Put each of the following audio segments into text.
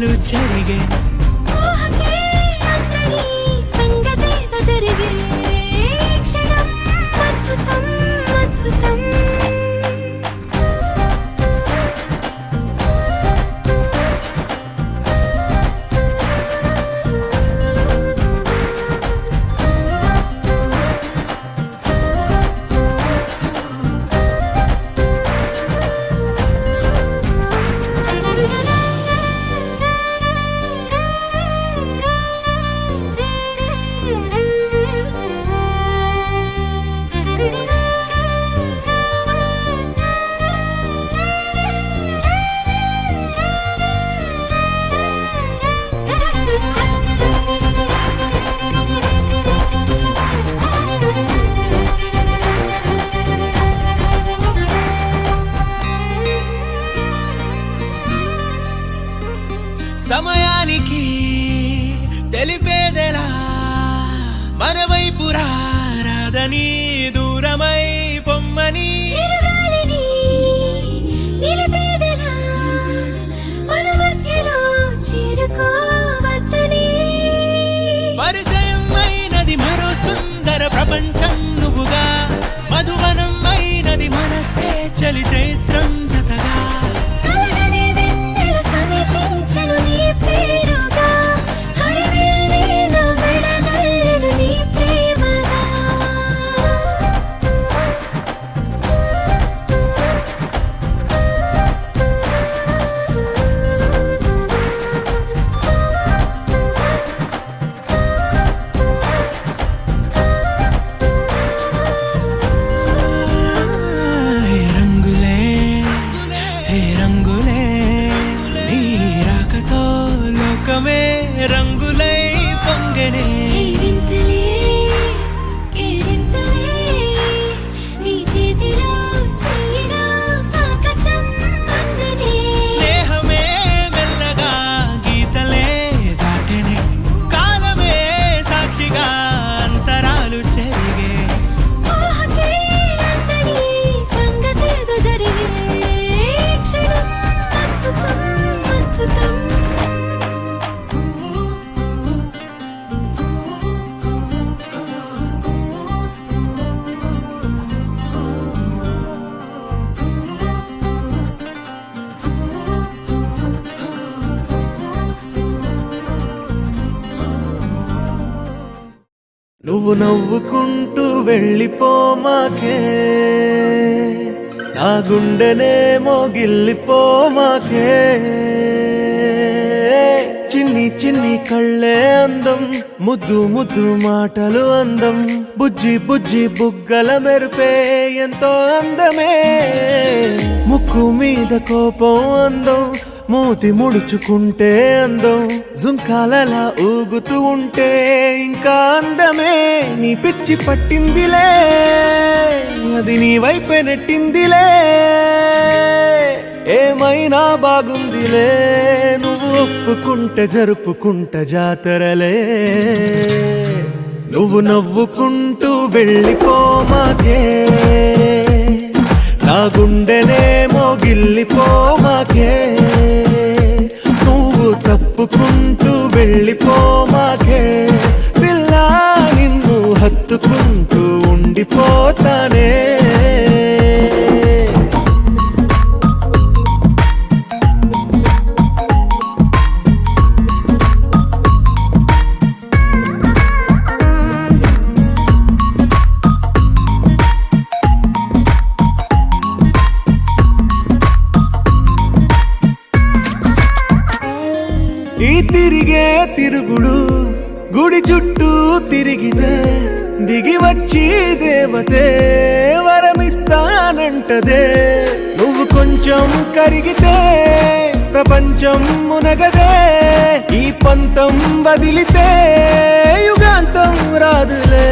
అంతరాలు చెరిగే సమయానికి తెలిపేదెలా మన వైపు రాదని దూరమై పొమ్మని పరిచయం అయినది మరో సుందర ప్రపంచం నువ్వుగా మధువనం అయినది మనసే చలి చైత్రం జతగా రంగులై పొంగనే స్నేహమే మెల్లగా గీతలే దాటనే కాలమే సాక్షిగా అంతరాలు చెరిగే నువ్వు నవ్వుకుంటూ వెళ్ళిపోమాకే నా గుండెనే మోగిల్లిపోమాకే చిన్ని చిన్ని కళ్ళే అందం ముద్దు ముద్దు మాటలు అందం బుజ్జి బుజ్జి బుగ్గల మెరుపే ఎంతో అందమే ముక్కు మీద కోపం అందం మూతి ముడుచుకుంటే అందం జుంకాలలా ఊగుతూ ఉంటే ఇంకా అందమే నీ పిచ్చి పట్టిందిలే అది నీ వైపే నెట్టిందిలే ఏమైనా బాగుందిలే నువ్వు ఒప్పుకుంటే జరుపుకుంటే జాతరలే నువ్వు నవ్వుకుంటూ వెళ్ళిపోమాకే నా గుండెనే మోగిల్లిపోమాకే నువ్వు తప్పుకుంటూ వెళ్ళిపోమాకే పిల్ల నిన్ను హత్తుకుంటూ ఉండిపోతానే ఈ తిరిగే తిరుగుడు గుడి చుట్టూ తిరిగితే దిగి వచ్చి దేవతే వరమిస్తానంటదే నువ్వు కొంచెం కరిగితే ప్రపంచం మునగదే ఈ పంతం వదిలితే యుగాంతం రాదులే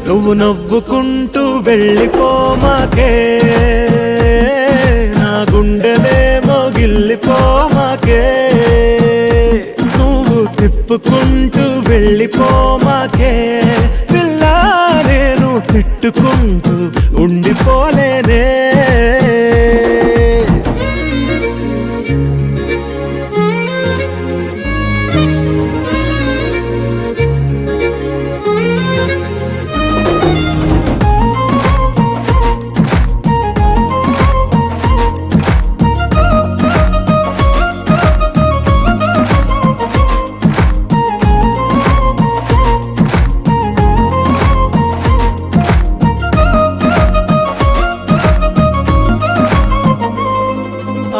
నువ్వు నవ్వుకుంటూ వెళ్ళిపోమాకే నా గుండెనే మోగిల్లిపోమాకే నువ్వు తిప్పుకుంటూ వెళ్ళిపోమాకే పిల్ల నేను తిట్టుకుంటూ ఉండిపోలేనే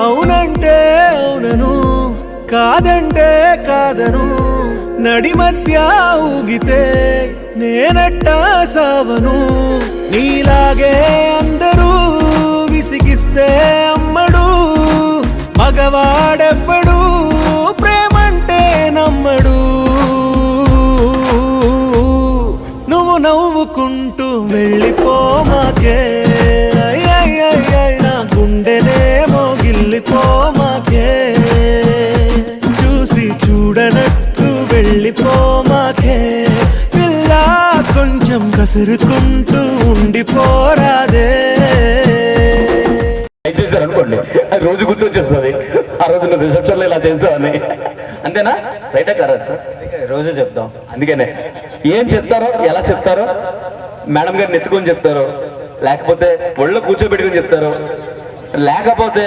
అవునంటే అవునను, కాదంటే కాదను, నడి మధ్య ఊగితే నేనట్టా సావను. నీలాగే అందరూ విసిగిస్తే అమ్మడు, మగవాడెవ్వడు ప్రేమంటే నమ్మడు. నువ్వు నవ్వుకుంటూ వెళ్ళిపోమాకే, నా గుండెనేమో గిల్లిపోమాకే, చూసి చూడనట్టు వెళ్ళిపోమాకే, పిల్ల కొంచెం కసురుకుంటూ ఉండిపోరాదే. చేశారు అనుకోండి, అది రోజు గుర్తొచ్చేస్తుంది. ఆ రోజు నువ్వు రిసెప్షన్ లో ఇలా చేస్తావని. అంతేనా? రైటా కాదా సార్? రోజు చెప్తాం. అందుకనే ఏం చెప్తారో ఎలా చెప్తారో మేడం గారిని ఎత్తుకొని చెప్తారో, లేకపోతే ఒళ్ళో కూర్చోబెట్టుకొని చెప్తారో, లేకపోతే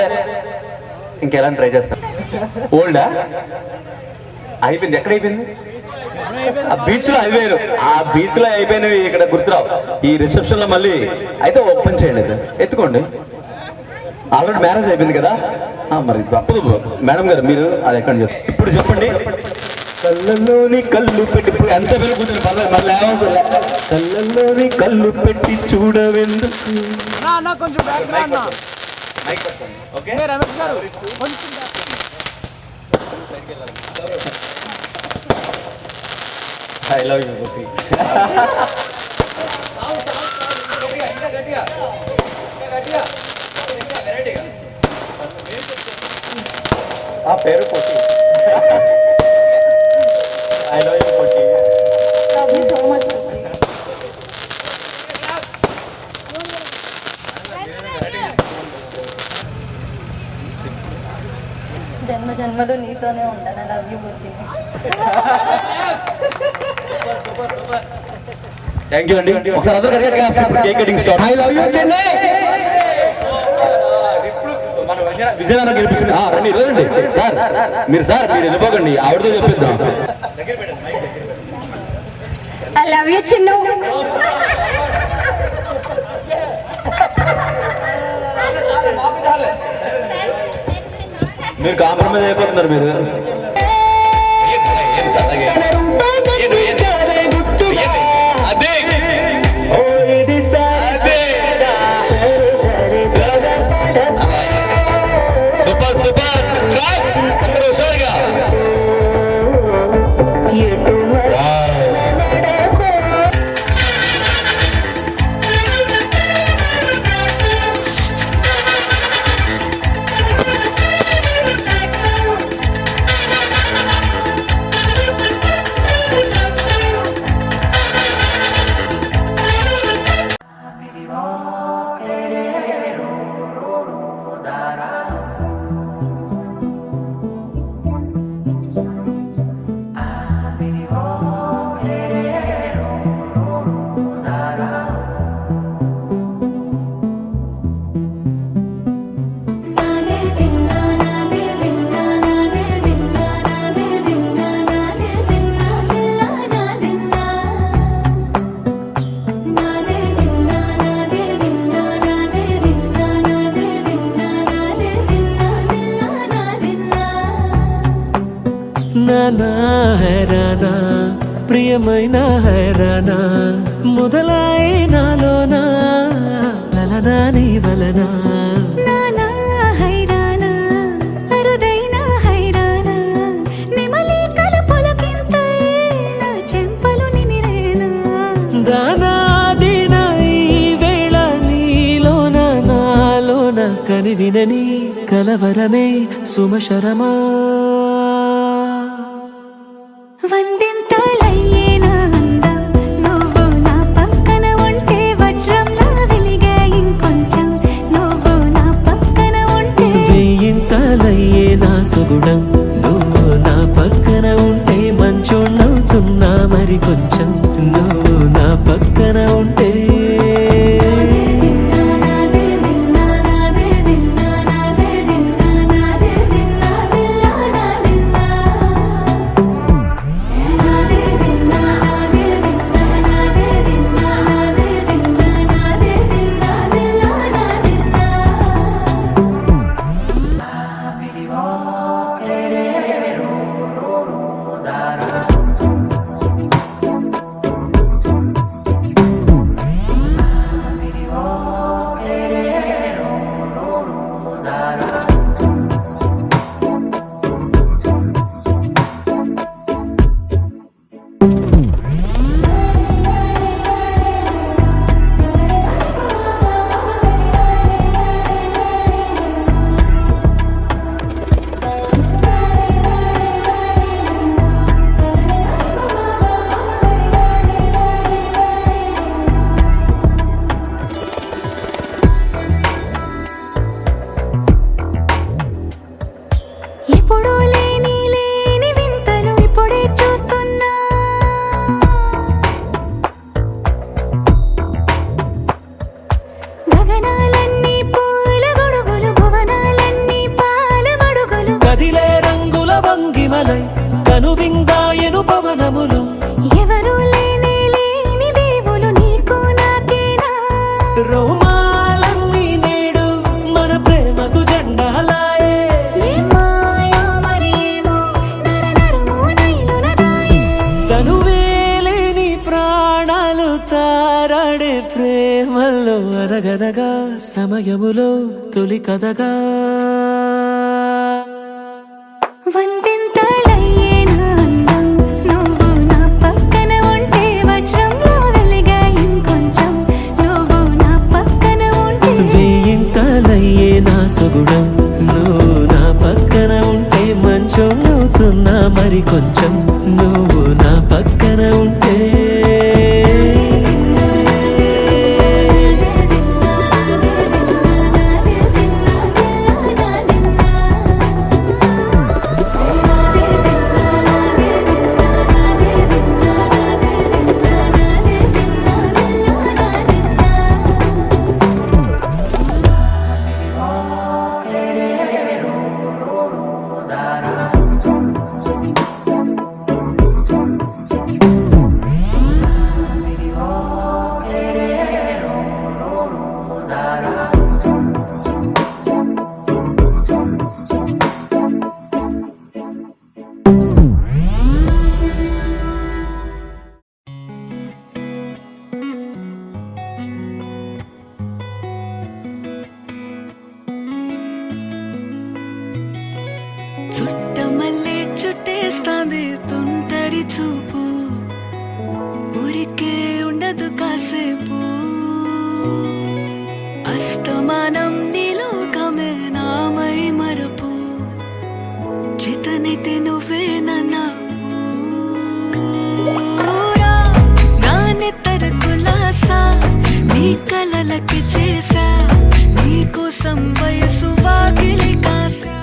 ఇంకెలా ట్రై చేస్తారు. ఓల్డా అయిపోయింది. ఎక్కడ అయిపోయింది? ఆ బీచ్ లో అయిపోయారు. ఆ బీచ్ లో అయిపోయినవి ఇక్కడ గుర్తురావు. ఈ రిసెప్షన్ లో మళ్ళీ అయితే ఓపెన్ చేయండి, అయితే ఎత్తుకోండి. ఆల్రెడీ మ్యారేజ్ అయిపోయింది కదా, మరి తప్పదు. మేడం గారు మీరు అది ఎక్కడ చెప్తారు ఇప్పుడు చెప్పండి. కళ్ళల్లోని కళ్ళు పెట్టి ఎంత పెరుగుతుంది మళ్ళీ కళ్ళల్లోని కళ్ళు పెట్టి చూడవెందుకు. I love you Gopi. ఆ పేరు Koti. I love you Koti. Love you so much. జన్మ జన్మలు నీతోనే ఉంటాను. Love you Bujji. Thank you అండి. ఒకసారి అందరూ cake cutting start. I love you Chennai. Vizianagaram గెలిపించింది. రండి రండి సార్. మీరు వెళ్ళిపోకండి, ఆవిడతో చెప్పిద్దాం. I love you Chinnu. మీరు కాంప్రమైజ్ అయిపోతున్నారు. మీరు నానా హైరానా ప్రియమైన హైరానా మొదలాయి నాలోనా లలనా నీ వలనా. నానా హైరానా అరుదైన హైరానా నిమలి కలుపులకింతై నా చెంపలు నిమిరేనా. దానా దీనా ఈ వేళ నీలోన నాలోన కనివినని కలవరమే సుమశరమా. వందింతలయ్యేనా అందం నువ్వు నా పక్కన ఉంటే, వజ్రంలా వెలిగే ఇంకొంచెం నువ్వు నా పక్కన ఉంటే. వెయ్యింతలయ్యే సుగుణం నువ్వు నా పక్కన ఉంటే మంచోళ్ళవుతున్నా మరి కొంచెం నువ్వు నా పక్కన ఉంటే ఎప్పుడూ లేని లేని వింతలు ఇప్పుడే చూస్తున్నా గగనాలన్నీ పూల గొడుగులు భువనాలన్నీ పాల గొడుగులు కదిలే రంగుల భంగిమలై కనువిందాయను పవనములు ఎవరు లేని లేని దేవులు నీకు నాకేనా రోమాలన్నీ నేడు మన ప్రేమకు జెండాలాయే ఏ మాయో మరేమో నరనరమో నైలునదాయే తనువేలేని ప్రాణాలు తారాడే ప్రేమల్లో అరగనగా సమయములో తొలి కథగా వందింతలయ్యే నా అందం నువ్వు నా పక్కన ఉంటే వజ్రంలా వెలిగా ఇంకొంచెం నువ్వు నా పక్కన ఉంటే వేయింతలయ్యే నా సుగుణం నువ్వు నా పక్కన ఉంటే మంచోళ్ళవుతున్నా మరి కొంచెం నువ్వు నా పక్కన ఉంటే చుట్టమల్లే చుట్టేస్తాంది తుంటరి చూపు ఊరికే ఉండదు కాసేపు అస్తమానం నీలోకమే నామై మరపు చేతనైతే నువ్వే నన్నా నాన్నెత్తర కులాసా నీ కలలకి చేసా నీకోసం వయసు వాకిలి కాసా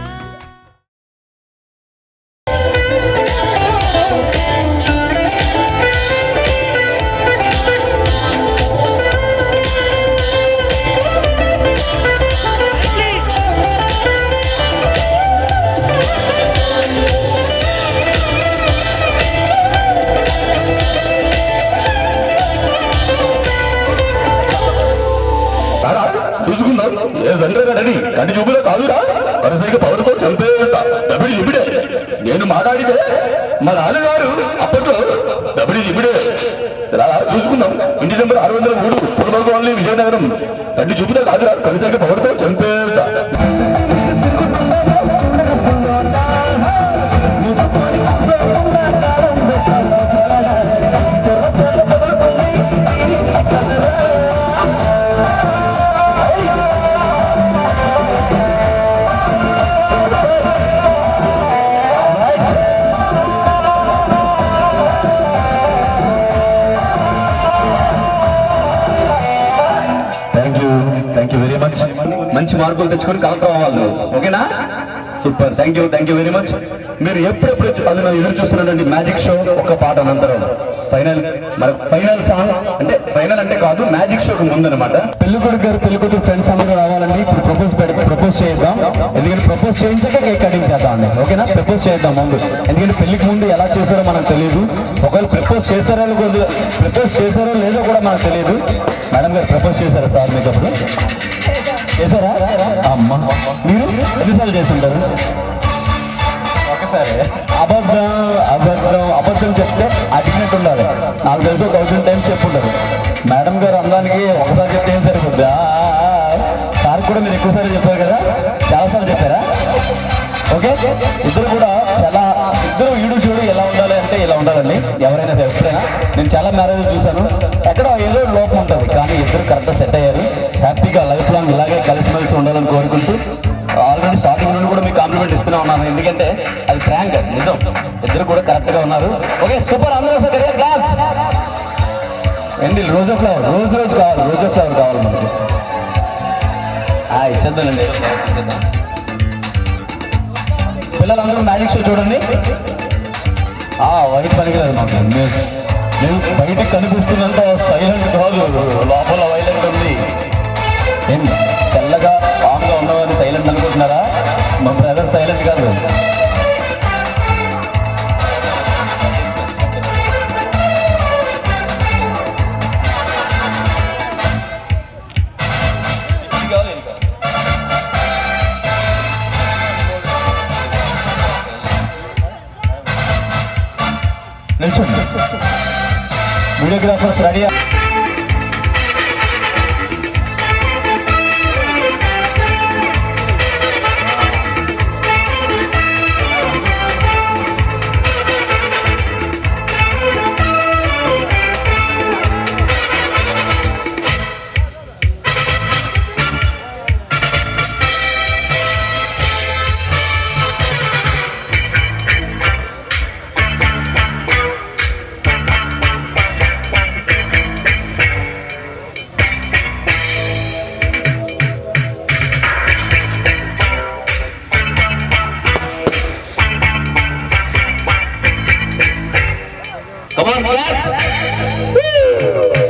చూసుకుందాం ఏ సండ్రేగాడని కంటి చూపులో కాదురా వరసైగా పవన్తో చంపేస్తా దబిడి ఇబిడే నేను మాట్లాడితే మా నాన్నగారు అప్పట్లో దబిడి ఇబిడే చూసుకుందాం ఇంటి నెంబర్ 603 పురమల కాలనీ విజయనగరం కంటి చూపులో కాదురా వరసైగా పవన్తో చంపేస్తా థ్యాంక్ యూ వెరీ మచ్ మంచి మార్కులు తెచ్చుకొని కలెక్టర్ అవ్వాలి ఓకేనా super, thank you very much. మీరు ఎప్పుడెప్పుడు అది ఎదురు చూస్తున్నారండి మ్యాజిక్ షో ఒక పాట అనంతరం ఫైనల్ సాంగ్, అంటే ఫైనల్ అంటే కాదు, మ్యాజిక్ షోకి ముందు అనమాట. పెళ్ళికొడుకు గారు పెళ్ళికొడుకు ఫ్రెండ్స్ అందరూ రావాలండి. ఇప్పుడు ప్రపోజ్ చేద్దాం, ఎందుకంటే ప్రపోజ్ చేయించాక కేక్ కటింగ్ చేద్దాం అండి, ఓకేనా? ప్రపోజ్ చేద్దాం ముందు, ఎందుకంటే పెళ్లికి ముందు ఎలా చేశారో మనకు తెలియదు. ఒకవేళ ప్రపోజ్ చేశారో లేదో కూడా మనకు తెలియదు. మేడం గారు ప్రపోజ్ చేశారా సార్ మీకు అప్పుడు? చేశారా? అమ్మ మీరు ఎన్నిసార్లు చేస్తుంటారు? ఒకసారి. అబద్ధం చెప్తే అడిగినట్టు ఉండాలి. నాకు తెలిసి 1000 times చెప్పుంటారు. మేడం గారు అందానికి ఒకసారి చెప్తే ఏం సరిపోద్ది? సార్ కూడా మీరు ఎక్కువసార్లు చెప్పారు కదా, చాలాసార్లు చెప్పారా? ఓకే, ఇద్దరు కూడా ఇద్దరు ఈడు చూడు ఎలా ఉండాలి అంటే ఇలా ఉండాలండి. ఎవరైనా ఎప్పుడైనా నేను చాలా మ్యారేజ్ చూశాను, ఎక్కడ ఏదో లోపం ఉంటుంది, కానీ ఇద్దరు కరెక్ట్గా సెట్ అయ్యారు. హ్యాపీగా లైఫ్ లాంగ్ ఇలాగే కలిసిమెలిసి ఉండాలని కోరుకుంటూ ఆల్రెడీ స్టార్టింగ్ నుండి కూడా మీకు కాంప్లిమెంట్ ఇస్తూనే ఉన్నాను, ఎందుకంటే అది ప్రాంక్, నిజం. ఇద్దరు కూడా కరెక్ట్గా ఉన్నారు. ఓకే సూపర్, అందరూ ఒకసారి క్లాప్స్. ఏంటి రోజు ఫ్లవర్ కావాలి మనకి. ఇచ్చేద్దానండి. పిల్లలందరూ మ్యాజిక్ షో చూడండి. వైట్ పనికిలేదు మాకు, నేను బయటకు కనిపిస్తున్నంత సైలెంట్ కాదు, లోపల వైలెంట్ ఉంది. ఏం తెల్లగా కామ్గా ఉన్నవారు సైలెంట్ అనుకుంటున్నారా? మా బ్రదర్ సైలెంట్ కాదు. నిల్చోండి, వీడియోగ్రాఫర్స్ రెడీ.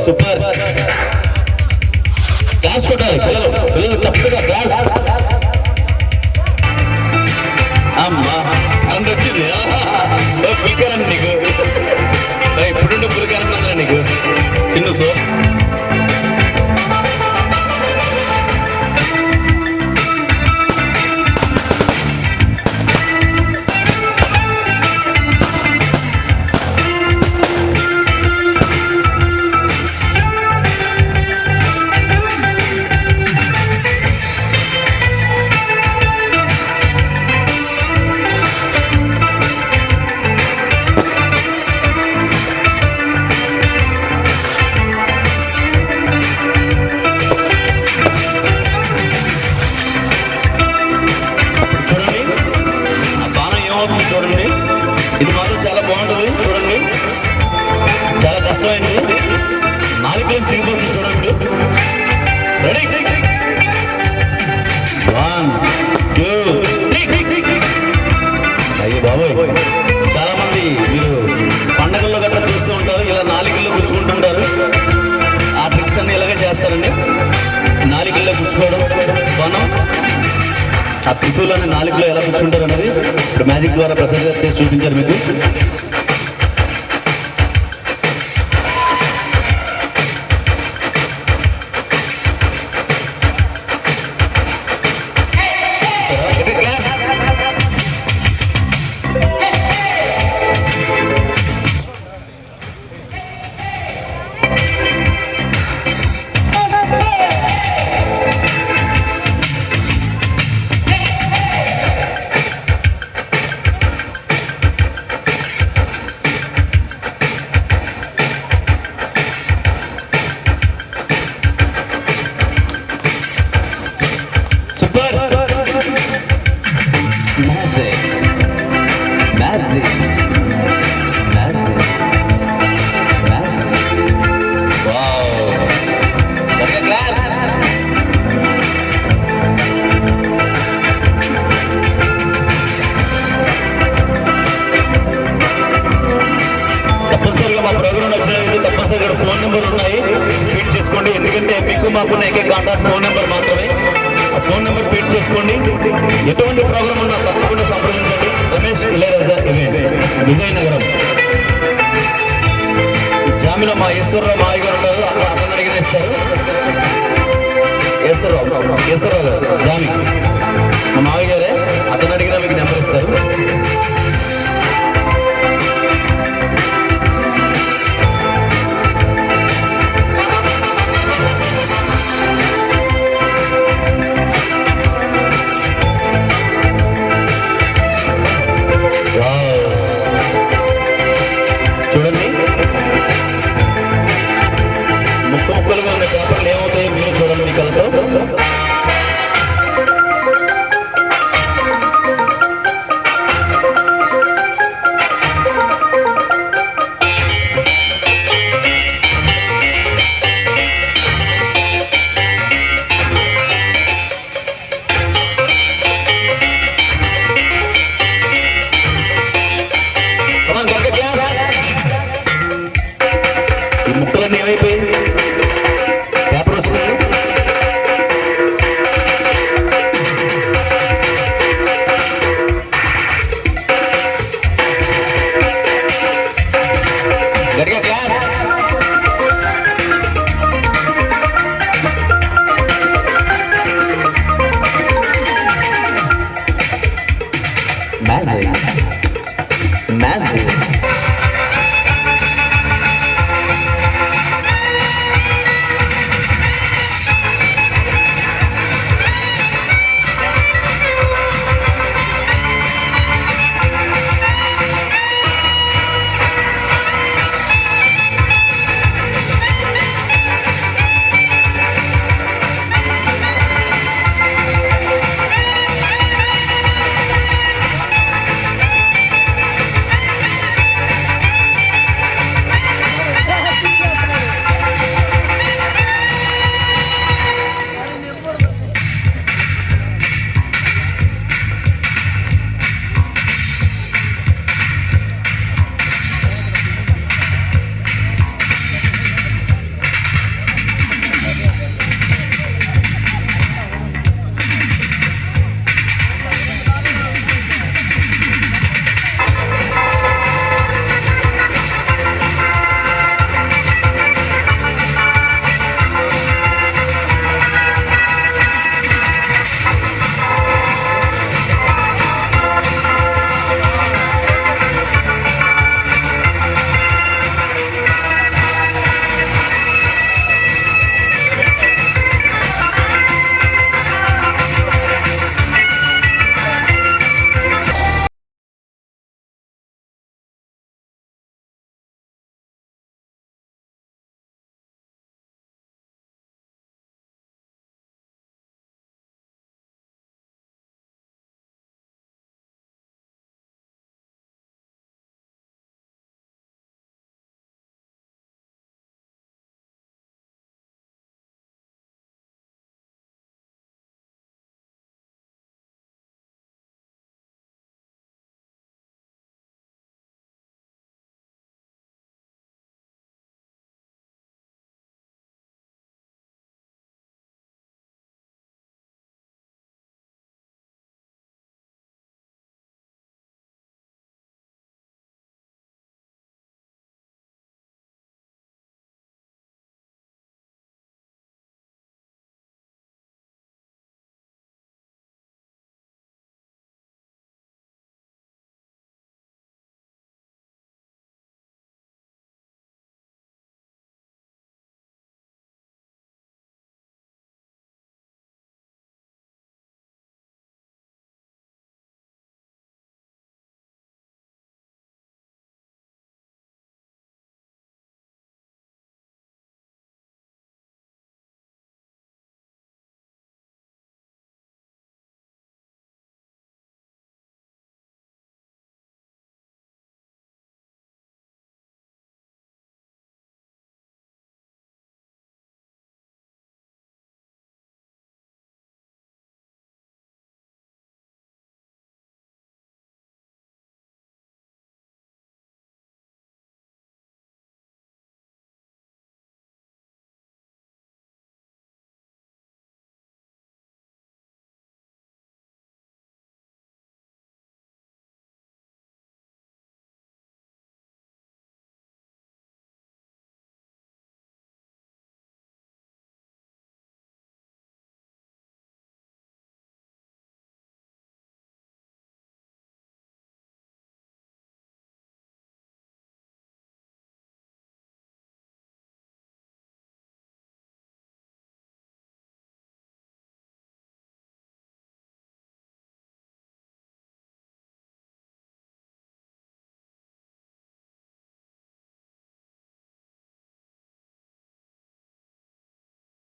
సూపర్, క్లాస్ కొట్టాలి పిల్లలు చక్కగా క్లాస్. అమ్మా కరెంట్ వచ్చింది, ఫుల్ కరెంట్ నీకు, ఇప్పుడుంటే ఫుల్ కరెంట్ ఉందా నీకు చిన్న సో. చూడండి, ఇది మాత్రం చాలా బాగుంటుంది. చూడండి, చాలా కష్టమైంది, నాలుగు దిగిపోతుంది. చూడండి, రెడీ 1 2 3. అయ్యో బాబోయ్, చాలా మంది మీరు పండగల్లో గట్రా చూస్తూ ఉంటారు, ఇలా నాలుగుల్లో గుచ్చుకుంటుంటారు. ఆ ట్రిక్స్ అన్ని ఇలాగే చేస్తారండి, నాలుగుల్లో గుచ్చుకోవడం. మనం ఆ త్రిశూలాన్ని నాలుగులో ఎలా కూర్చుంటారు అనేది ఇప్పుడు మ్యాజిక్ ద్వారా ప్రసాద్ గారు చేసి చూపించారు మీకు. ఫోన్ నెంబర్ ఉన్నాయి, ఫీడ్ చేసుకోండి. ఎందుకంటే మీకు మాకున్న ఏకైక కాంటాక్ట్ ఫోన్ నెంబర్ మాత్రమే. ఆ ఫోన్ నెంబర్ ఫీడ్ చేసుకోండి. ఎటువంటి ప్రోగ్రామ్ ఉన్నా తప్పకుండా సంప్రదించండి. రమేష్ ఇళయరాజా ఈవెంట్, విజయనగరం. జామిలో మా ఈశ్వరరావు మావి గారు ఉన్నారు, అతను అడిగిన ఇస్తారు. ఈశ్వరరావు గారు జామి మా మావి గారే, అతను అడిగినా మీకు నెంబర్ ఇస్తారు. చూడండి, ముక్కలుగా ఉన్న పేపర్లు ఏమవుతాయో మీరు చూడండి మీ కలతో. ఈ ముక్కలన్నీ ఏమైపోయి పేపర్ వచ్చింది. గట్టిగా క్లాస్. Magic magic.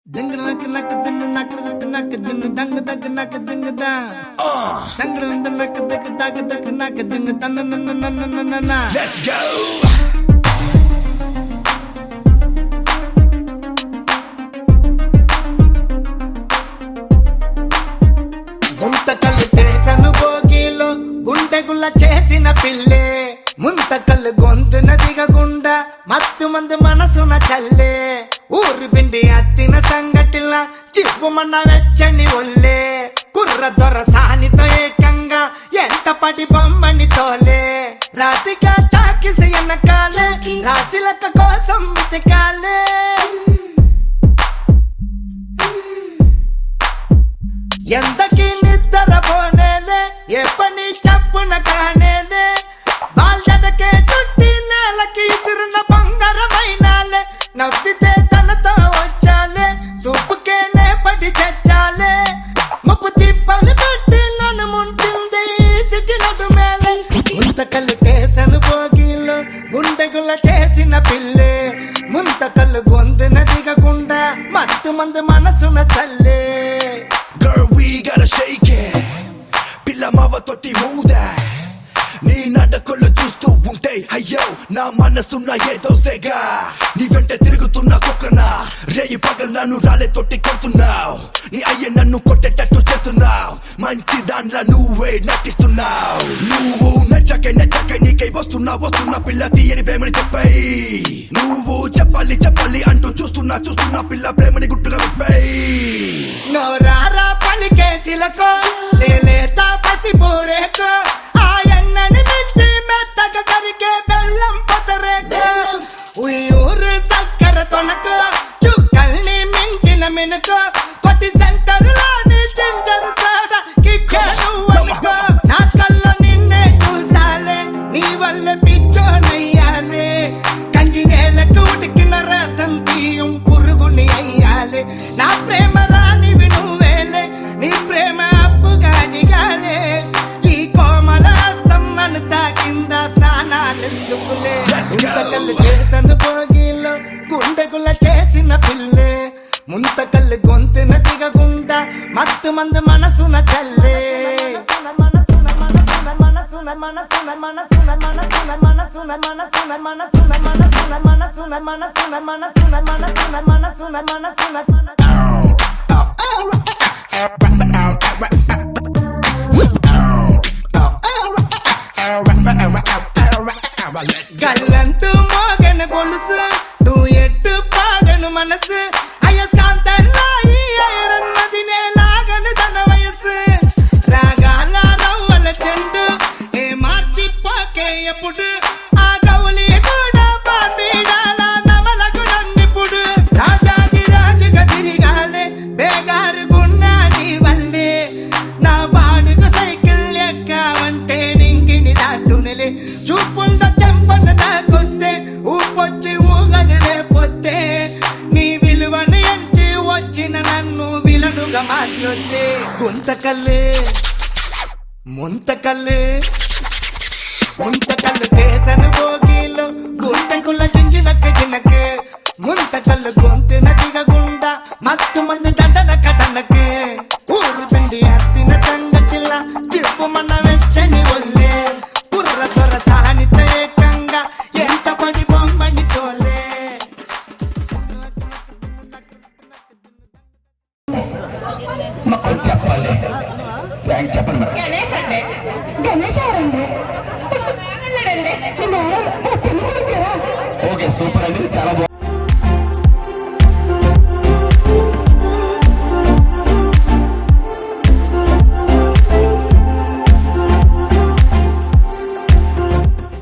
ದಿಂಗ್ ನಕ್ ನಕ್ ದಿನ್ ನಕ್ ನಕ್ ದಿನ್ ದಂಗ್ ದಗ್ ನಕ್ ದಿಂಗ್ ದ ದಂಗ್ ನಕ್ ದಗ್ ದಗ್ ದಗ್ ನಕ್ ದಿಂಗ್ ತನ್ನ ನನ್ನ Let's go. గుంతకల్లు చేసను భోగిలో గుండెగుల్ల చేసిన పిల్లే ముంతకల్లు గొంతున దిగకుండా మత్తు మంది మనసున చల్లే ఊరు పిండి అత్తిన సంగటిల చిప్పుమన్న వెచ్చని ఒల్లే కుర్ర దొర సానితో ఏకంగా ఎంత పడి బొమ్మని తోలే రాతిగా టాకిసి ఎన్నకాలే రాశిలక కోసం వెతకాలే ఎంతకి నిద్ర పోనేలే ఏ పని చెప్పున కానేలే వాళ్ళకే చుట్టి నేలకి ఇసురున్న బంగారమైనాలే నవ్వితే తనతో వచ్చాలే సూపుకే నేపటి చెచ్చాలే ముప్పు తిప్పలు పెట్టి నన్ను ముంచింది సిటి నడు మేలే ముంతకల్లు కేసను భోగిలో గుండెగుల చేసిన పిల్లే ముంతకల్లు గొంతున దిగకుండా మత్తు మంది మనసున చల్లే Girl, we gotta shake it. పిల్ల మావ తోటి మూదా నీ నడకలు చూస్తూ ఉంటే అయ్యో నా మనసున్న ఏదో సెగా నీ వెంట తిరుగుతున్న కుక్కనా రేయి పగలు నన్ను రాలే తోటి కొడుతున్నావు నీ అయ్య నన్ను కొట్టేటట్టు చేస్తున్నావు మంచి దానిలా నువ్వే నటిస్తున్నావు నువ్వు నచ్చకే నీకై వస్తున్నా పిల్ల తీయని ప్రేమని చెప్పాయి నువ్వు చెప్పాలి అంటూ చూస్తున్నా పిల్ల ప్రేమని గుట్టుగా విప్పాయి నోరారా పలికే చిలకో లేలేత పసిపూరేకో ఆ ఎన్నని మించి మెత్తగా కరిగే బెల్లం పొతరేకో ఉయ్యూరు చక్కెర తొనకో చుక్కల్ని మించిన మినుకో కొట్టి సెంటర్లోని జింజర్ సోడా కిక్కే నువ్వనుకో నా కల్లో నిన్నే చూసాలే నీ వల్ల పిచ్చోనయ్యాలే కంచి నేలకు ఉడికిన రసం తీయం పురుగుని అయ్యాలే నా ప్రేమ రానివి నువ్వేలే నీ ప్రేమ అప్పుగా దిగాలే ఈ కోమల హస్తం నన్ను తాకింద స్నానాలెందుకులే ముంతకల్లు చేసను భోగిలో గుండెగుల చేసిన పిల్లే ముంతకల్లు గొంతున దిగకుండా మత్తు మంది మనసున చల్లే గల్లంటూ మోగన గొలుసు ఎట్టు పాడను మనసు అయస్కాంతంలో ఈ ఐరన్నది నేలాగను తన వయసు రాగాల రవ్వల చెండు ఏ మార్చిపోకే ఎప్పుడు ఆ గౌలి కూడా బాంబీడాల నమలకు నన్నిప్పుడు రాజాది రాజుగా తిరిగాలే బేగారు గున్నా నీ వల్లే నా బాడుగు సైకిల్ ఎక్కావంటే నింగిని దాటునిలే చూపుల్లో చెంపను దాకొత్తే ఊపొచ్చి ఊగలు రేపొత్తే నీ విలువను ఎంచి వచ్చిన నన్ను విలనుగా మార్చొద్దే గుంతకల్లే ముంతకల్లే తేసను భోగిలో గుండెకుల జింజినక్క జినకే ముంతకల్లు గొంతున దిగకుండా మత్తు మంది దండనక దండకే ఊరు పిండి అత్తిన సంగటిలా చిప్పుమన్న వెచ్చని ఒల్లే కుర్ర తొర సానిత ఏకంగా ఎంత పడి బొమ్మని తోలే చెప్పాలి చెప్పండి మేడం